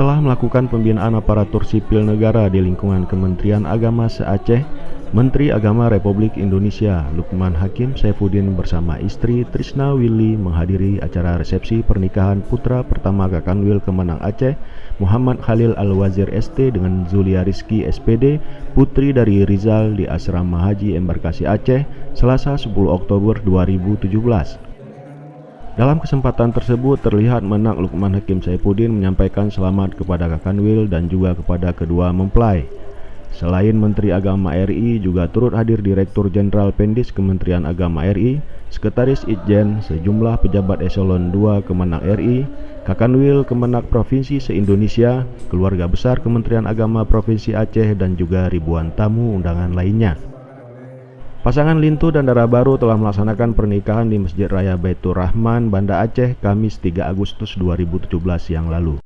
Setelah melakukan pembinaan aparatur sipil negara di lingkungan Kementerian Agama se-Aceh, Menteri Agama Republik Indonesia Lukman Hakim Saifuddin bersama istri Trisna Willy menghadiri acara resepsi pernikahan putra pertama Kakanwil Kemenang Aceh, Muhammad Khalil Al-Wazir ST dengan Zulia Rizki SPD, putri dari Rizal di Asrama Haji Embarkasi Aceh, Selasa 10 Oktober 2017. Dalam kesempatan tersebut terlihat Menak Lukman Hakim Saifuddin menyampaikan selamat kepada Kakanwil dan juga kepada kedua mempelai. Selain Menteri Agama RI, juga turut hadir Direktur Jenderal Pendis Kementerian Agama RI, Sekretaris Itjen, sejumlah pejabat eselon 2 Kemenang RI, Kakanwil Kemenak Provinsi se-Indonesia, keluarga besar Kementerian Agama Provinsi Aceh, dan juga ribuan tamu undangan lainnya. Pasangan Lintu dan Dara Baru telah melaksanakan pernikahan di Masjid Raya Baitur Rahman, Banda Aceh, Kamis 3 Agustus 2017 yang lalu.